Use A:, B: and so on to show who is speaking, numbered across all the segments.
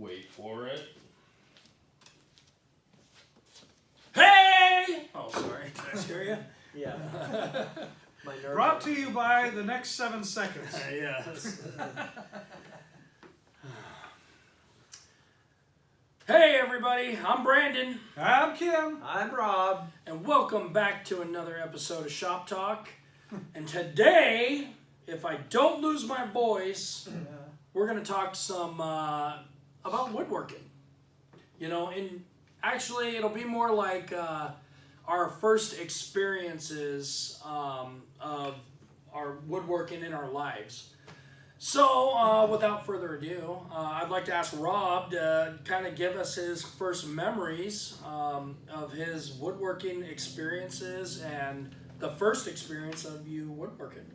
A: Wait for it. Hey! Oh, sorry. Did I scare you?
B: Yeah. My nerves
C: Brought to you by the next 7 seconds.
A: Yes. Hey, everybody. I'm Brandon.
C: I'm Kim.
B: I'm Rob.
A: And welcome back to another episode of Shop Talk. And today, if I don't lose my voice, we're going to talk some about woodworking. You know, and actually it'll be more like our first experiences of our woodworking in our lives. So, without further ado, I'd like to ask Rob to kind of give us his first memories of his woodworking experiences and the first experience of you woodworking.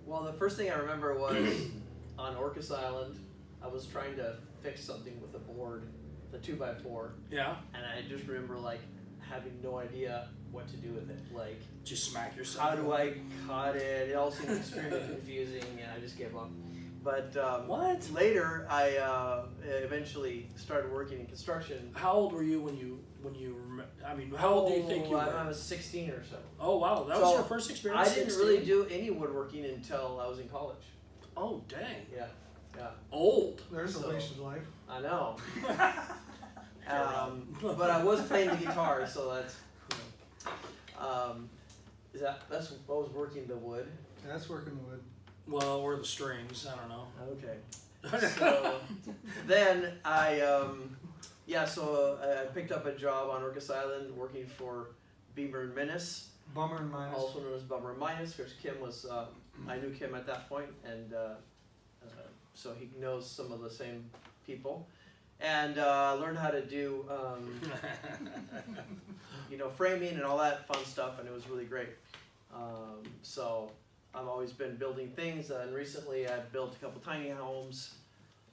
B: Well, the first thing I remember was on Orcas Island. I was trying to fix something with a board, the 2x4.
A: Yeah?
B: And I just remember like having no idea what to do with it. Like,
A: Just smack yourself.
B: how do I cut it? It all seemed extremely confusing, and I just gave up. But
A: What?
B: later, I eventually started working in construction.
A: How old were you when you I mean, how old do you think you were?
B: I was 16 or so.
A: Oh, wow. That
B: So,
A: was your first experience?
B: I didn't
A: 16?
B: really do any woodworking until I was in college.
A: Oh, dang.
B: Yeah.
A: Old.
C: There's
B: So-
C: a wasted life.
B: I know. But I was playing the guitar, so that's. That's what was working the wood.
C: That's working the wood.
A: Well, or the strings. I don't know.
B: Okay. So then I picked up a job on Orcas Island working for Beamer and Menace,
C: Bummer and minus.
B: also known as Bummer and Minus, because Kim was, I knew Kim at that point, and so he knows some of the same people. And learned how to do, framing and all that fun stuff, and it was really great. So I've always been building things, and recently I've built a couple tiny homes,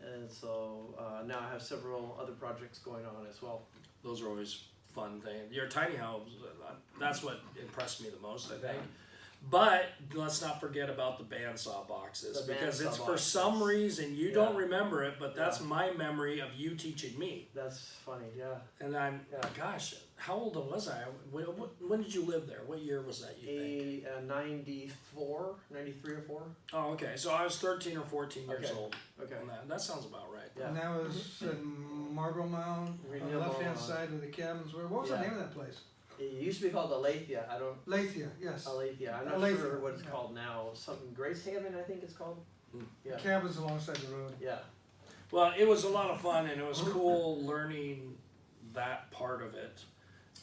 B: and so now I have several other projects going on as well.
A: Those are always fun things. Your tiny house, that's what impressed me the most, I think. But let's not forget about the bandsaw boxes, because it's for some reason you don't remember it, but that's my memory of you teaching me.
B: That's funny, yeah.
A: And gosh, how old was I? When did you live there? What year was that, you think?
B: 94, 93 or 4.
A: Oh, okay. So I was 13 or 14 years old.
B: Okay.
A: And that sounds about right.
B: Yeah.
C: And that was in Marble Mound, on the
B: Renewable
C: left-hand
B: Mound.
C: side where the cabins were. What was the name of that place?
B: It used to be called Aletheia. I don't.
C: Aletheia, yes.
B: Aletheia. I'm not
C: Aletheia,
B: sure what it's called now. Something Grace Haven, I think it's called. Yeah.
C: Cabins alongside the road.
B: Yeah.
A: Well, it was a lot of fun, and it was cool learning that part of it.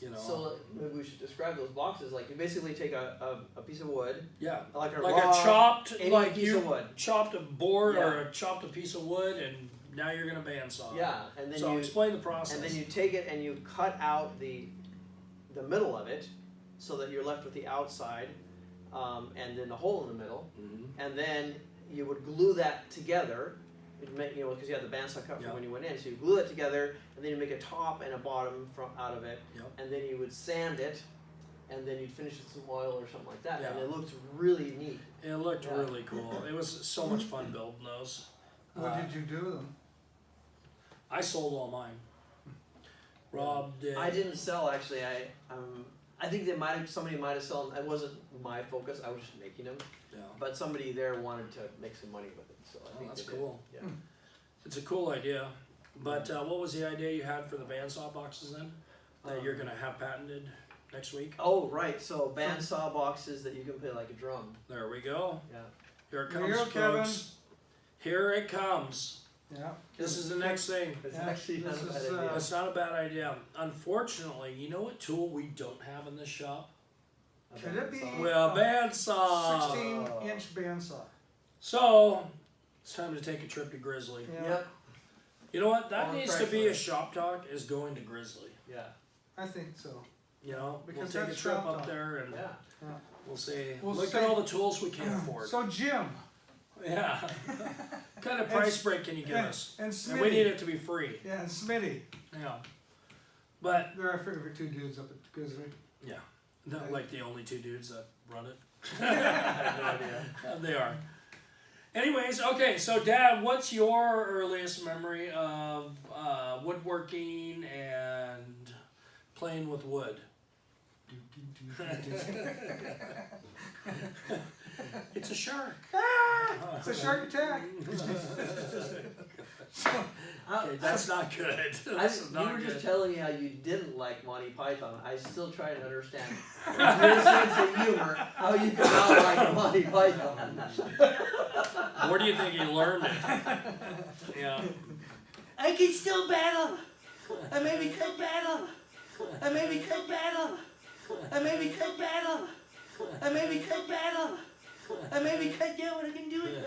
A: You know.
B: So maybe we should describe those boxes. Like you basically take a piece of wood.
A: Yeah.
B: Like a
A: Like
B: raw,
A: a chopped,
B: any
A: like
B: piece
A: you
B: of wood.
A: chopped a board
B: Yeah.
A: or chopped a piece of wood, and now you're gonna bandsaw.
B: Yeah, and then
A: So
B: you
A: explain the process.
B: and then you take it and you cut out the middle of it, so that you're left with the outside, and then the hole in the middle, and then you would glue that together. Because you had the bandsaw cut from when you went in, so you glue it together, and then you make a top and a bottom out of it, and then you would sand it, and then you'd finish it with some oil or something like that, and it looked really neat.
A: It looked really cool. It was so much fun building those.
C: What did you do with them?
A: I sold all mine. Rob did.
B: I didn't sell actually. I think somebody might have sold them. It wasn't my focus. I was just making them.
A: Yeah.
B: But somebody there wanted to make some money with it, so I think
A: That's
B: they did.
A: cool.
B: Yeah.
A: It's a cool idea. But what was the idea you had for the bandsaw boxes then? That you're gonna have patented next week?
B: Oh right, so bandsaw boxes that you can play like a drum.
A: There we go.
B: Yeah.
A: Here it
C: Here
A: comes,
C: you go, Kevin.
A: folks. Here it comes.
C: Yeah.
A: This is the next thing.
B: It's
C: Yeah,
B: actually not
C: this
B: a bad
C: is,
B: idea.
A: It's not a bad idea. Unfortunately, you know what tool we don't have in this shop?
C: Could it be?
A: Well, bandsaw.
C: 16-inch bandsaw.
A: So, it's time to take a trip to Grizzly.
C: Yeah.
B: Yep.
A: You know what? That
B: On
A: needs to be a
B: Craigslist.
A: shop talk, is going to Grizzly.
B: Yeah.
C: I think so.
A: You know,
C: Because
A: we'll take a
C: that's
A: trip
C: Shop
A: up
C: Talk.
A: there and
B: Yeah.
A: we'll say,
C: We'll
A: look
C: say-
A: at all the tools we can't afford.
C: So Jim.
A: Yeah. What kind of price break can you give us?
C: And
A: And we need
C: Smitty.
A: it to be free.
C: Yeah, and Smitty.
A: Yeah. But,
C: They're our favorite two dudes up at Grizzly.
A: yeah. Not like the only two dudes that run it.
B: I have no idea.
A: They are. Anyways, okay, so Dad, what's your earliest memory of woodworking and playing with wood? It's a shark.
C: It's a shark attack.
A: Okay, that's not good.
B: You
A: That's not
B: were
A: good.
B: just telling me how you didn't like Monty Python. I still try to understand your sense of humor, how you could not like Monty Python.
A: Where do you think he learned it? Yeah.
B: I can still battle. I maybe could battle. I maybe could battle. I maybe could battle. I maybe could battle. I maybe could do what I can do it.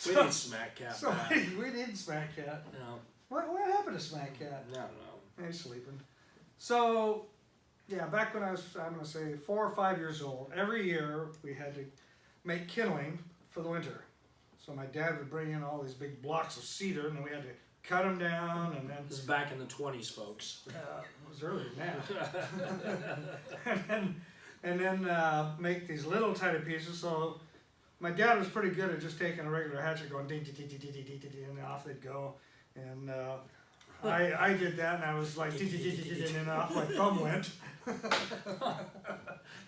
A: We need Smack Cat
C: So
A: back.
C: we need Smack Cat.
A: No,
C: What happened to Smack Cat?
A: I don't know.
C: He's sleeping. So, yeah, back when I was, I'm going to say 4 or 5 years old, every year we had to make kindling for the winter. So my dad would bring in all these big blocks of cedar, and then we had to cut them down, and then
A: This is back in the 20s, folks.
C: it was earlier than that. and then make these little tiny pieces. So my dad was pretty good at just taking a regular hatchet, going ding ding ding ding ding ding ding, and off they'd go. And I did that, and I was like ding ding ding ding ding, and then off my thumb went.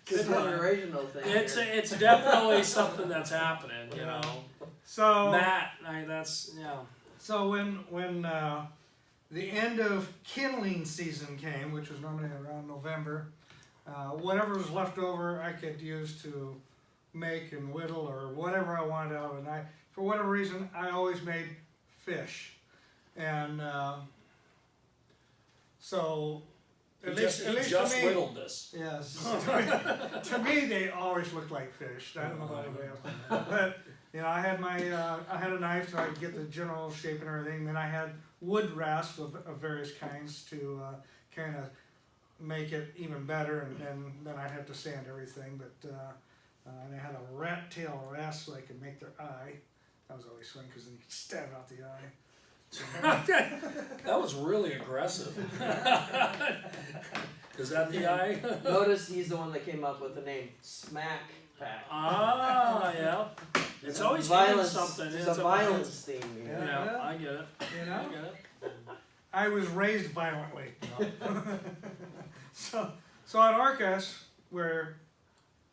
B: Good original thing.
A: It's definitely something that's happening, you know.
C: So
A: Matt, that's yeah.
C: So when the end of kindling season came, which was normally around November, whatever was left over I could use to make and whittle or whatever I wanted out of it. And for whatever reason, I always made fish. And so,
A: He
C: at
A: just
C: least to me,
A: whittled this.
C: yes, to me they always looked like fish. I don't know about anybody else. But, you know, I had a knife so I could get the general shape and everything. Then I had wood rasps of various kinds to kind of make it even better, and then I'd have to sand everything. But and I had a rat tail rasp so I could make their eye. That was always fun because then you could stab out the eye.
A: That was really aggressive. Is that the eye?
B: Notice he's the one that came up with the name Smack Pack.
A: Ah, yeah. It's always
B: violence.
A: something.
B: There's
A: It's
B: a violence theme here.
A: Yeah, I get it.
C: You
A: I
C: know,
A: get it.
C: I was raised violently. so on Arcus, where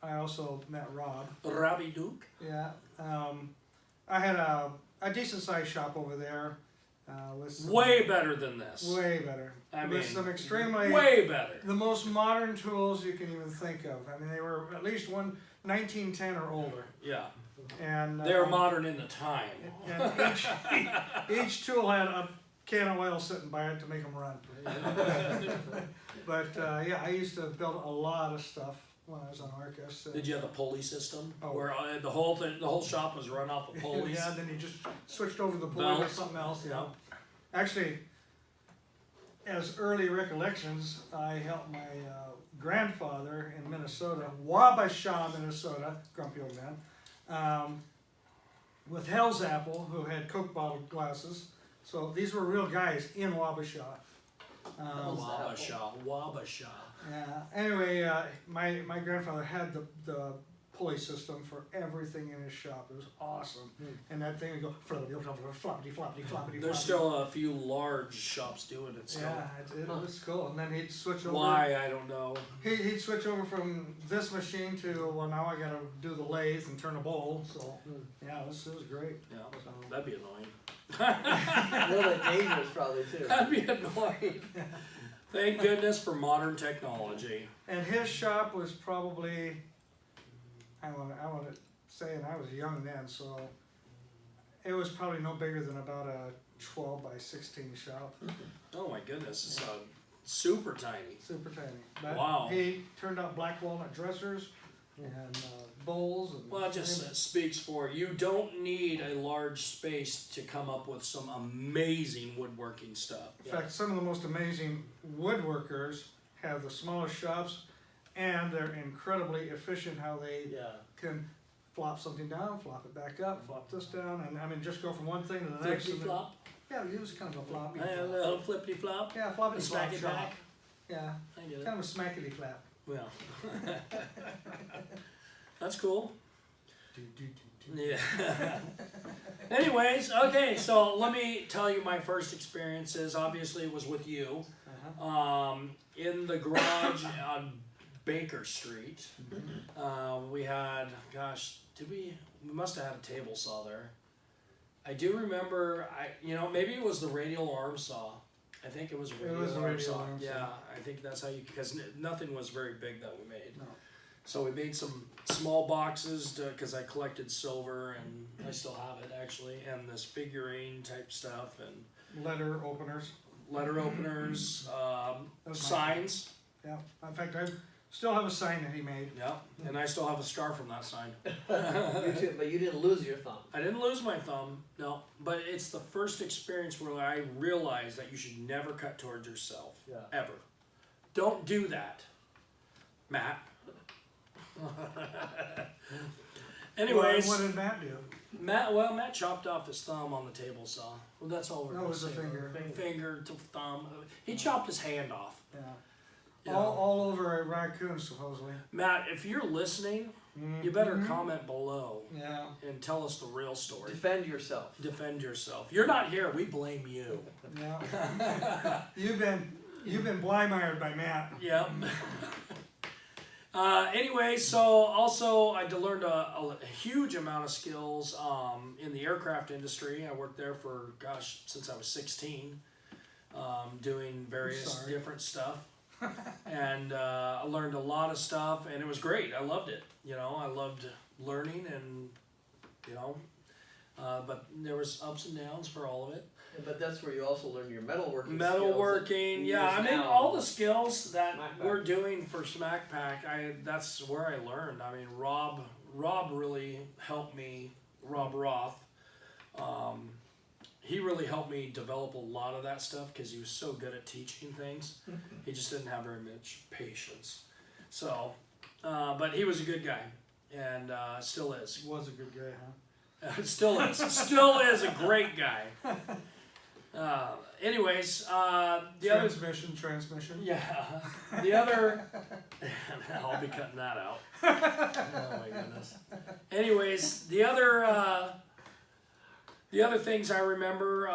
C: I also met Rob.
A: Robbie Duke.
C: Yeah, I had a decent sized shop over there. With some,
A: Way better than this.
C: way better.
A: I
C: with
A: mean,
C: some extremely
A: way better.
C: the most modern tools you can even think of. I mean, they were at least 1910 or older,
A: Yeah.
C: and
A: They were modern in the time.
C: and each tool had a can of oil sitting by it to make them run. But yeah, I used to build a lot of stuff when I was on Arcus.
A: Did you have the pulley system?
C: Oh.
A: Where the whole shop was run off of pulleys?
C: Yeah, then you just switched over to the pulley
A: Belts.
C: or something else.
A: Yeah.
C: Actually, as early recollections, I helped my grandfather in Minnesota, Wabasha, Minnesota, grumpy old man, with Hell's Apple, who had Coke bottle glasses. So these were real guys in Wabasha.
A: Wabasha.
C: Yeah. Anyway, my grandfather had the pulley system for everything in his shop. It was awesome. And that thing would go floppity, floppity, floppity.
A: There's still a few large shops doing it still.
C: Yeah, it was cool. And then he'd switch over.
A: Why, I don't know.
C: He'd switch over from this machine to, well, now I gotta do the lathe and turn a bowl. So, yeah, it was great.
A: Yeah, that'd be annoying.
B: A little bit dangerous probably too.
A: That'd be annoying. Thank goodness for modern technology.
C: And his shop was probably, I want to say, and I was young then, so it was probably no bigger than about a 12 by 16 shop.
A: Oh my goodness, it's super tiny.
C: Super tiny. But
A: Wow.
C: he turned out black walnut dressers and bowls. And
A: Well, it just speaks for you don't need a large space to come up with some amazing woodworking stuff.
C: in fact, some of the most amazing woodworkers have the smallest shops, and they're incredibly efficient how they
B: Yeah.
C: can flop something down, flop it back up, flop this down, and I mean just go from one thing to the next.
A: Flippity
C: and then-
A: flop,
C: Yeah, it was kind of a floppy.
A: a little flippity flop,
C: Yeah, floppy
A: smack
C: flop
A: it
C: shop.
A: back.
C: Yeah,
A: I get it.
C: kind of a smackety flap.
A: Well, that's cool. Yeah. Anyways, okay, so let me tell you my first experiences. Obviously, it was with you, in the garage on Baker Street. We had, gosh, we must have had a table saw there. I do remember, maybe it was the radial arm saw. I think it was a radial arm saw. Yeah, I think that's how you, because nothing was very big that we made.
C: No.
A: So we made some small boxes because I collected silver, and I still have it actually, and this figurine type stuff, and
C: Letter openers.
A: Signs.
C: Yeah. In fact, I still have a sign that he made.
A: Yeah, and I still have a scar from that sign.
B: You too, but you didn't lose your thumb.
A: I didn't lose my thumb, no, but it's the first experience where I realized that you should never cut towards yourself, ever. Don't do that, Matt. Anyways,
C: what did Matt do?
A: Matt chopped off his thumb on the table saw. Well, that's all we're
C: No, it
A: going to
C: was a
A: say.
C: finger.
A: To thumb. He chopped his hand off.
C: Yeah.
A: You
C: All over a raccoon, supposedly.
A: Matt, if you're listening, you better comment below.
C: Yeah.
A: And tell us the real story.
B: Defend yourself.
A: Defend yourself. You're not here. We blame you.
C: Yeah. You've been blind-mired by Matt.
A: Yep. Anyway, so also I learned a huge amount of skills in the aircraft industry. I worked there for, since I was 16, doing various different stuff. And I learned a lot of stuff, and it was great. I loved it. I loved learning, and, but there was ups and downs for all of it.
B: But that's where you also learn your metalworking.
A: Metalworking, yeah. I mean, all the skills that we're doing for Smack Pack, that's where I learned. I mean, Rob really helped me. Rob Roth, he really helped me develop a lot of that stuff because he was so good at teaching things. He just didn't have very much patience. So, but he was a good guy, and still is.
C: He was a good guy, huh?
A: Still is. Still is a great guy. Anyways,
C: transmission.
A: Yeah. The other, I'll be cutting that out. Oh my goodness. Anyways, the other things I remember,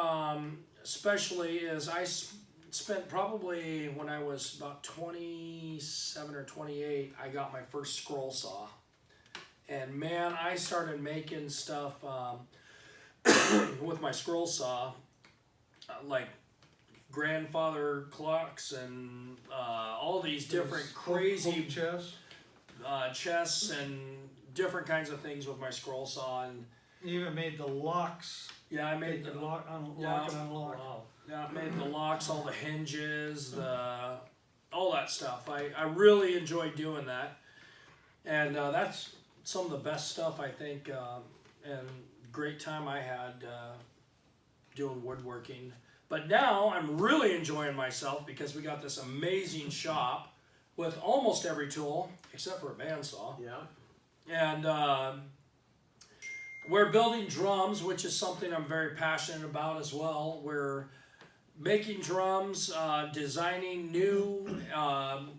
A: especially is I spent probably when I was about 27 or 28, I got my first scroll saw. And man, I started making stuff with my scroll saw, like grandfather clocks and all these different crazy chests and different kinds of things with my scroll saw. And
C: you even made the locks.
A: Yeah, I made
C: the lock and unlock.
A: Wow. Yeah, I made the locks, all the hinges, all that stuff. I really enjoyed doing that, and that's some of the best stuff I think, and great time I had doing woodworking. But now I'm really enjoying myself because we got this amazing shop with almost every tool except for a bandsaw.
B: Yeah.
A: And we're building drums, which is something I'm very passionate about as well. We're making drums, designing new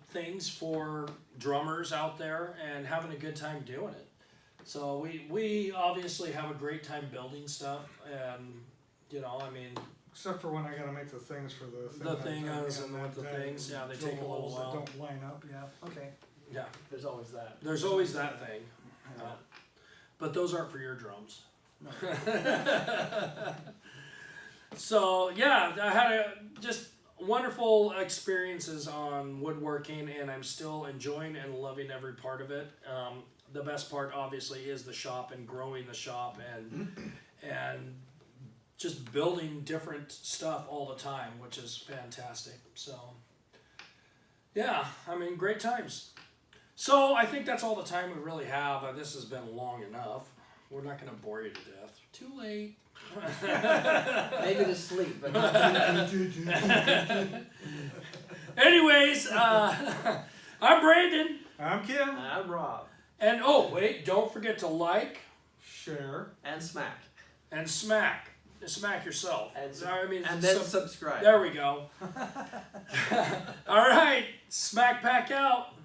A: things for drummers out there, and having a good time doing it. So we obviously have a great time building stuff, and I mean.
C: Except for when I gotta make the things for the thing.
A: The things and with the things, yeah, they take a little while.
C: That don't line up, yeah. Okay.
A: Yeah.
B: There's always that.
A: There's always that thing. But those aren't for your drums.
C: No.
A: So yeah, I had just wonderful experiences on woodworking, and I'm still enjoying and loving every part of it. The best part obviously is the shop and growing the shop and just building different stuff all the time, which is fantastic. So yeah, I mean, great times. So I think that's all the time we really have. This has been long enough. We're not going to bore you to death. Too late.
B: Maybe to sleep, but not
A: Anyways, I'm Brandon.
C: I'm Kim.
B: I'm Rob.
A: And oh, wait, don't forget to like,
C: share,
B: and smack.
A: And smack. Smack yourself.
B: And then subscribe.
A: There we go. All right, Smack Pack out.